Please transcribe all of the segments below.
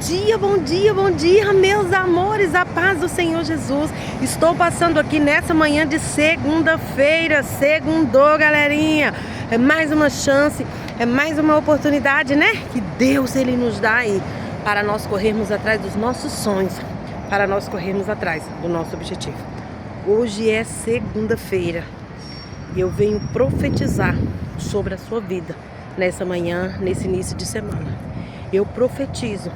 bom dia, bom dia, meus amores, a paz do Senhor Jesus. Estou passando aqui nessa manhã de segunda-feira, segundou, galerinha. É mais uma chance, é mais uma oportunidade, né? Que Deus, Ele nos dá aí para nós corrermos atrás dos nossos sonhos, para nós corrermos atrás do nosso objetivo. Hoje é segunda-feira e eu venho profetizar sobre a sua vida nessa manhã, nesse início de semana. Eu profetizo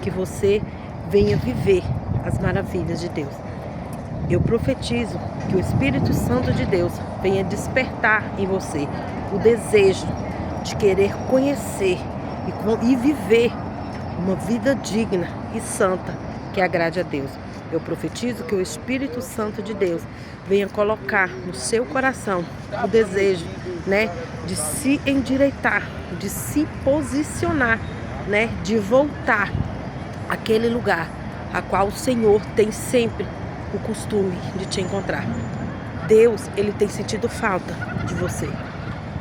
que você venha viver as maravilhas de Deus. Eu profetizo que o Espírito Santo de Deus venha despertar em você o desejo de querer conhecer e viver uma vida digna e santa que agrade a Deus. Eu profetizo que o Espírito Santo de Deus venha colocar no seu coração o desejo, né, de se endireitar, de se posicionar, né, de voltar àquele lugar a qual o Senhor tem sempre o costume de te encontrar. Deus, Ele tem sentido falta de você.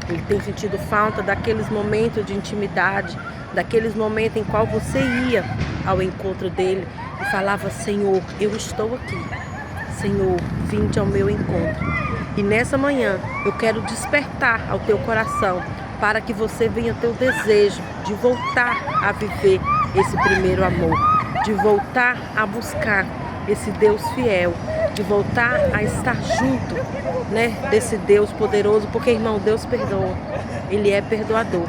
Ele tem sentido falta daqueles momentos de intimidade, daqueles momentos em qual você ia ao encontro dele e falava: Senhor, eu estou aqui. Senhor, vinde ao meu encontro. E nessa manhã eu quero despertar ao teu coração para que você venha ter o desejo de voltar a viver esse primeiro amor, de voltar a buscar esse Deus fiel, de voltar a estar junto, né, desse Deus poderoso, porque, irmão, Deus perdoa, Ele é perdoador.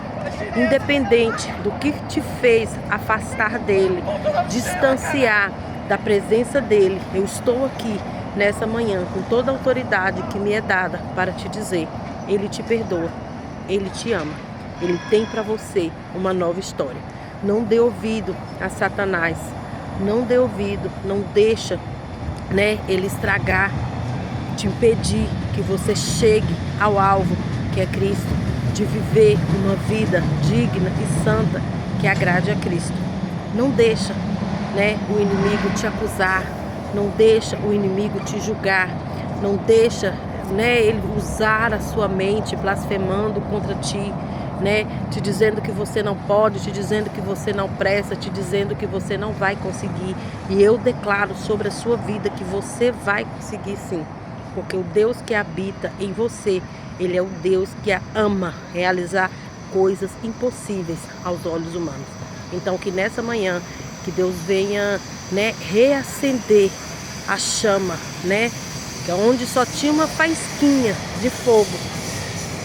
Independente do que te fez afastar dele, distanciar da presença dele, eu estou aqui nessa manhã com toda a autoridade que me é dada para te dizer: Ele te perdoa, Ele te ama, Ele tem para você uma nova história. Não dê ouvido a Satanás, não dê ouvido, não deixa, né, ele estragar, te impedir que você chegue ao alvo, que é Cristo, de viver uma vida digna e santa que agrade a Cristo. Não deixa, né, o inimigo te acusar, não deixa o inimigo te julgar, não deixa, né, ele usar a sua mente blasfemando contra ti, né, te dizendo que você não pode, te dizendo que você não presta, te dizendo que você não vai conseguir. E eu declaro sobre a sua vida que você vai conseguir sim, porque o Deus que habita em você, Ele é o Deus que ama realizar coisas impossíveis aos olhos humanos. Então que nessa manhã, que Deus venha, né, reacender a chama, né, que é onde só tinha uma faísquinha de fogo,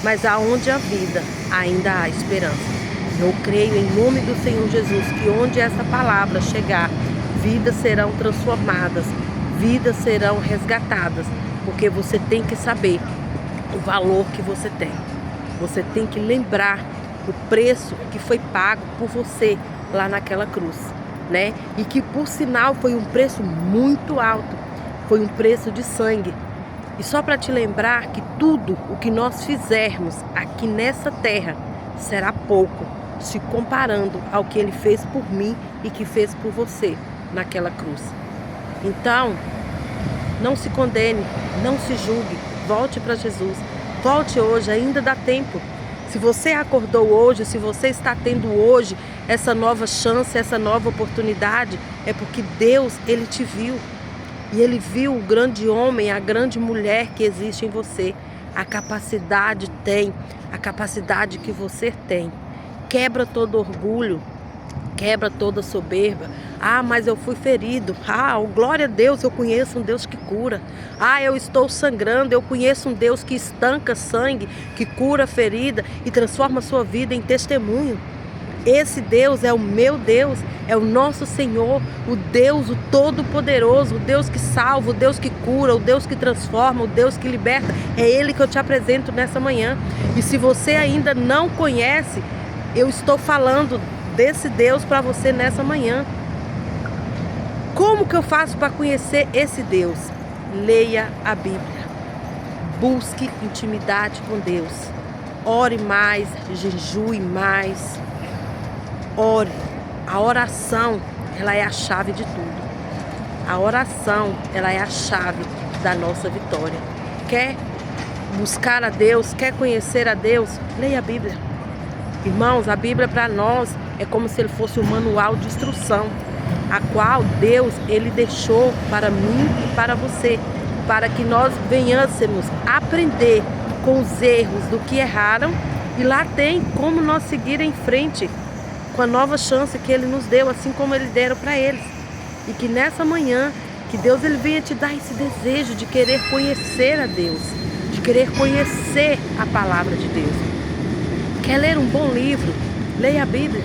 mas aonde há vida, ainda há esperança. Eu creio em nome do Senhor Jesus que onde essa palavra chegar, vidas serão transformadas, vidas serão resgatadas, porque você tem que saber o valor que você tem. Você tem que lembrar o preço que foi pago por você lá naquela cruz, né? E que por sinal foi um preço muito alto, foi um preço de sangue. E só para te lembrar que tudo o que nós fizermos aqui nessa terra será pouco, se comparando ao que Ele fez por mim e que fez por você naquela cruz. Então, não se condene, não se julgue, volte para Jesus. Volte hoje, ainda dá tempo. Se você acordou hoje, se você está tendo hoje essa nova chance, essa nova oportunidade, é porque Deus, Ele te viu. E Ele viu o grande homem, a grande mulher que existe em você. A capacidade tem, a capacidade que você tem. Quebra todo orgulho, quebra toda soberba. Ah, mas eu fui ferido. Ah, glória a Deus, eu conheço um Deus que cura. Ah, eu estou sangrando, eu conheço um Deus que estanca sangue, que cura ferida e transforma a sua vida em testemunho. Esse Deus é o meu Deus, é o nosso Senhor, o Deus, o Todo-Poderoso, o Deus que salva, o Deus que cura, o Deus que transforma, o Deus que liberta. É Ele que eu te apresento nessa manhã. E se você ainda não conhece, eu estou falando desse Deus para você nessa manhã. Como que eu faço para conhecer esse Deus? Leia a Bíblia, busque intimidade com Deus, ore mais, jejue mais. Ore. A oração, ela é a chave de tudo. A oração, ela é a chave da nossa vitória. Quer buscar a Deus, quer conhecer a Deus? Leia a Bíblia. Irmãos, a Bíblia para nós é como se ele fosse um manual de instrução, a qual Deus, ele deixou para mim e para você, para que nós venhamos aprender com os erros do que erraram, e lá tem como nós seguir em frente com a nova chance que ele nos deu, assim como eles deram para eles. E que nessa manhã, que Deus ele venha te dar esse desejo de querer conhecer a Deus, de querer conhecer a palavra de Deus. Quer ler um bom livro? Leia a Bíblia.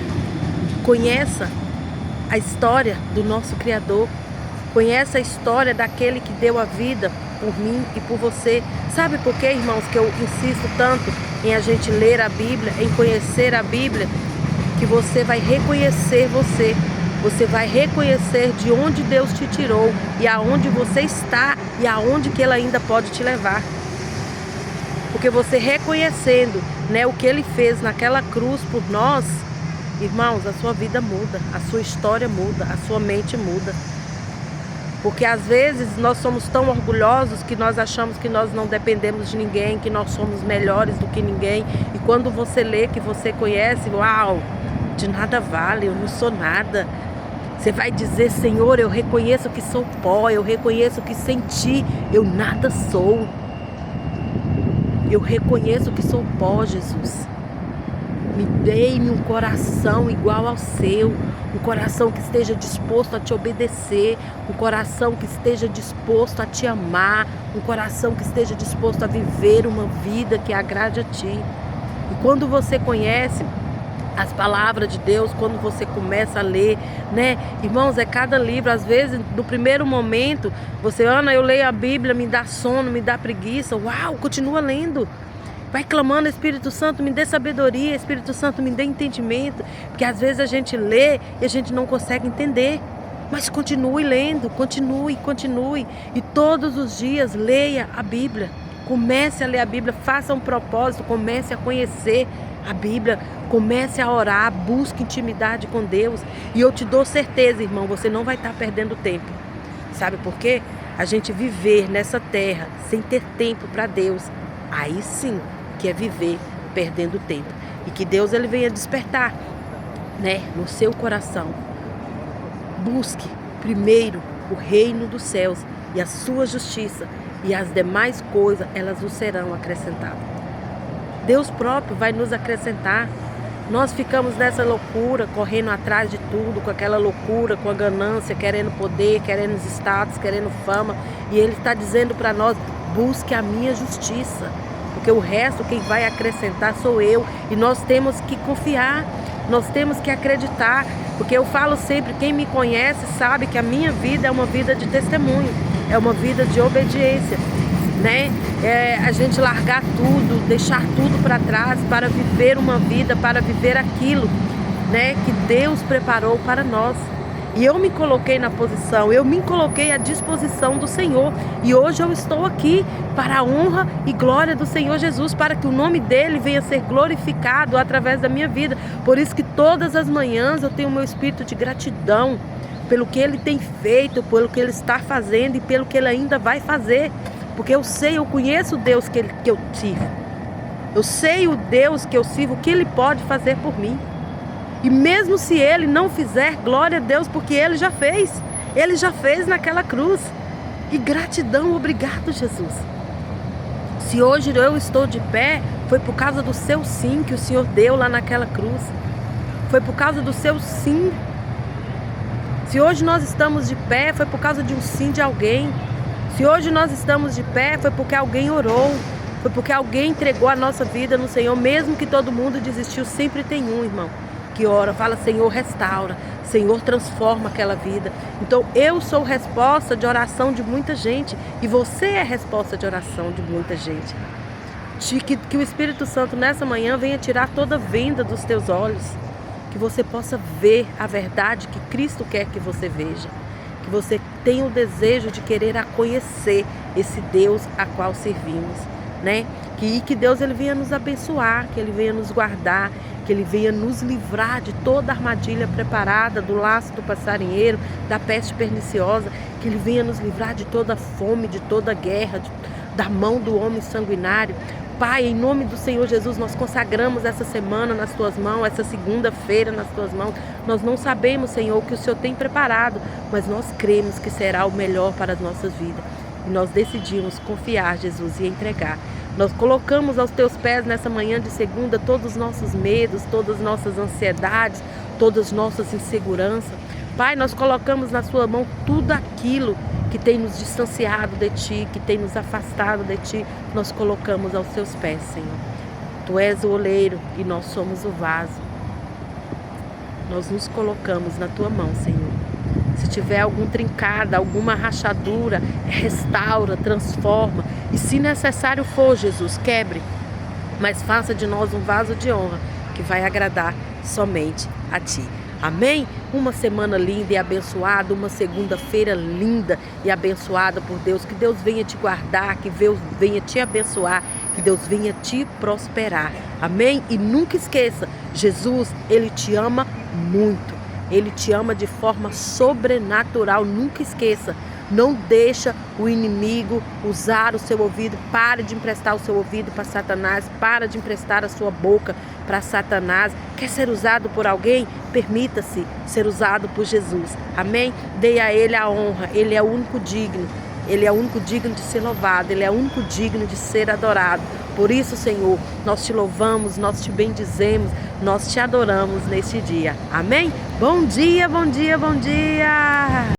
Conheça a história do nosso Criador. Conheça a história daquele que deu a vida por mim e por você. Sabe por quê, irmãos, que eu insisto tanto em a gente ler a Bíblia, em conhecer a Bíblia? Que você vai reconhecer você. Você vai reconhecer de onde Deus te tirou e aonde você está e aonde que Ele ainda pode te levar. Porque você reconhecendo, né, o que Ele fez naquela cruz por nós, irmãos, a sua vida muda, a sua história muda, a sua mente muda. Porque às vezes nós somos tão orgulhosos que nós achamos que nós não dependemos de ninguém, que nós somos melhores do que ninguém. E quando você lê que você conhece, uau, de nada vale, eu não sou nada. Você vai dizer, Senhor, eu reconheço que sou pó, eu reconheço que sem ti eu nada sou. Eu reconheço que sou pó, Jesus. Dei-me um coração igual ao seu, um coração que esteja disposto a te obedecer, um coração que esteja disposto a te amar, um coração que esteja disposto a viver uma vida que agrade a ti. E quando você conhece as palavras de Deus, quando você começa a ler, né? Irmãos, é cada livro, às vezes, no primeiro momento, você, Ana, eu leio a Bíblia, me dá sono, me dá preguiça, uau, continua lendo. Vai clamando, Espírito Santo, me dê sabedoria, Espírito Santo, me dê entendimento. Porque às vezes a gente lê e a gente não consegue entender. Mas continue lendo, continue. E todos os dias leia a Bíblia. Comece a ler a Bíblia, faça um propósito, comece a conhecer a Bíblia. Comece a orar, busque intimidade com Deus. E eu te dou certeza, irmão, você não vai estar perdendo tempo. Sabe por quê? A gente viver nessa terra sem ter tempo para Deus, aí sim que é viver perdendo tempo. E que Deus ele venha despertar, né, no seu coração. Busque primeiro o reino dos céus e a sua justiça, e as demais coisas elas vos serão acrescentadas. Deus próprio vai nos acrescentar. Nós ficamos nessa loucura, correndo atrás de tudo, com aquela loucura, com a ganância, querendo poder, querendo status, querendo fama. E Ele está dizendo para nós, busque a minha justiça. Porque o resto, quem vai acrescentar sou eu. E nós temos que confiar, nós temos que acreditar. Porque eu falo sempre, quem me conhece sabe que a minha vida é uma vida de testemunho. É uma vida de obediência, né? É a gente largar tudo, deixar tudo para trás para viver uma vida, para viver aquilo, né, que Deus preparou para nós. E eu me coloquei na posição, eu me coloquei à disposição do Senhor. E hoje eu estou aqui para a honra e glória do Senhor Jesus, para que o nome dele venha a ser glorificado através da minha vida. Por isso que todas as manhãs eu tenho o meu espírito de gratidão pelo que ele tem feito, pelo que ele está fazendo e pelo que ele ainda vai fazer. Porque eu sei, eu conheço o Deus que eu sirvo. Eu sei o Deus que eu sirvo, o que ele pode fazer por mim. E mesmo se ele não fizer, glória a Deus, porque ele já fez. Ele já fez naquela cruz. E gratidão, obrigado, Jesus. Se hoje eu estou de pé, foi por causa do seu sim que o Senhor deu lá naquela cruz. Foi por causa do seu sim. Se hoje nós estamos de pé, foi por causa de um sim de alguém. Se hoje nós estamos de pé, foi porque alguém orou. Foi porque alguém entregou a nossa vida no Senhor. Mesmo que todo mundo desistiu, sempre tem um, irmão, que ora, fala, Senhor, restaura, Senhor, transforma aquela vida. Então eu sou resposta de oração de muita gente, e você é resposta de oração de muita gente. Que o Espírito Santo nessa manhã venha tirar toda a venda dos teus olhos, que você possa ver a verdade que Cristo quer que você veja, que você tenha o desejo de querer a conhecer esse Deus a qual servimos, né? Que Deus ele venha nos abençoar, que ele venha nos guardar, que ele venha nos livrar de toda armadilha preparada, do laço do passarinheiro, da peste perniciosa, que ele venha nos livrar de toda fome, de toda guerra, da mão do homem sanguinário. Pai, em nome do Senhor Jesus, nós consagramos essa semana nas Tuas mãos, essa segunda-feira nas Tuas mãos. Nós não sabemos, Senhor, o que o Senhor tem preparado, mas nós cremos que será o melhor para as nossas vidas. E nós decidimos confiar, Jesus, e entregar. Nós colocamos aos Teus pés nessa manhã de segunda todos os nossos medos, todas as nossas ansiedades, todas as nossas inseguranças. Pai, nós colocamos na Sua mão tudo aquilo que tem nos distanciado de Ti, que tem nos afastado de Ti, nós colocamos aos Teus pés, Senhor. Tu és o oleiro e nós somos o vaso. Nós nos colocamos na Tua mão, Senhor. Se tiver algum trincada, alguma rachadura, restaura, transforma. E se necessário for, Jesus, quebre. Mas faça de nós um vaso de honra que vai agradar somente a Ti. Amém? Uma semana linda e abençoada, uma segunda-feira linda e abençoada por Deus. Que Deus venha te guardar, que Deus venha te abençoar, que Deus venha te prosperar. Amém? E nunca esqueça, Jesus, Ele te ama muito. Ele te ama de forma sobrenatural. Nunca esqueça. Não deixa o inimigo usar o seu ouvido. Pare de emprestar o seu ouvido para Satanás. Para de emprestar a sua boca para Satanás. Quer ser usado por alguém? Permita-se ser usado por Jesus. Amém? Dê a Ele a honra. Ele é o único digno. Ele é o único digno de ser louvado. Ele é o único digno de ser adorado. Por isso, Senhor, nós te louvamos, nós te bendizemos, nós te adoramos neste dia. Amém? Bom dia, bom dia, bom dia!